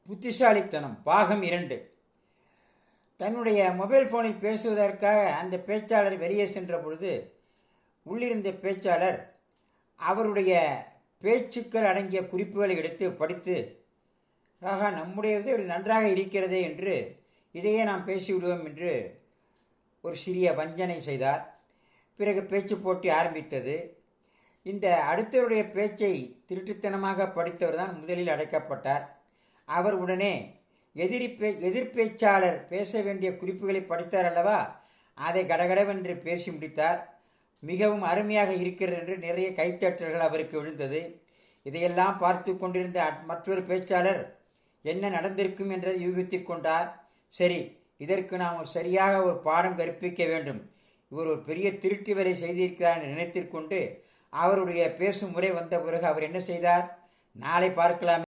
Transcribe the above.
புத்திசாலித்தனம் பாகம் 2. தன்னுடைய மொபைல் ஃபோனில் பேசுவதற்காக அந்த பேச்சாளர் வெளியே சென்ற பொழுது உள்ளிருந்த பேச்சாளர் அவருடைய பேச்சுக்கள் அடங்கிய குறிப்புகளை எடுத்து படித்து, ஆகா, நம்முடையது ஒரு நன்றாக இருக்கிறதே என்று இதையே நாம் பேசிவிடுவோம் என்று ஒரு சிறிய வஞ்சனை செய்தார். பிறகு பேச்சு போட்டி ஆரம்பித்தது. இந்த அடுத்தவருடைய பேச்சை திருட்டுத்தனமாக படித்தவர் தான் முதலில் அடைக்கப்பட்டார். அவர் உடனே எதிர்பேச்சாளர் பேச வேண்டிய குறிப்புகளை படித்தார் அல்லவா, அதை கடகடவென்று பேசி முடித்தார். மிகவும் அருமையாக இருக்கிறது என்று நிறைய கைத்தட்டல்கள் அவருக்கு விழுந்தது. இதையெல்லாம் பார்த்து கொண்டிருந்த மற்றொரு பேச்சாளர் என்ன நடந்திருக்கும் என்றதை யூகித்து கொண்டார். சரி, இதற்கு நாம் சரியாக ஒரு பாடம் கற்பிக்க வேண்டும், இவர் ஒரு பெரிய திருட்டு வேலை செய்திருக்கிறார் என்று நினைத்து கொண்டு அவருடைய பேசும் முறை வந்த பிறகு அவர் என்ன செய்தார், நாளை பார்க்கலாம்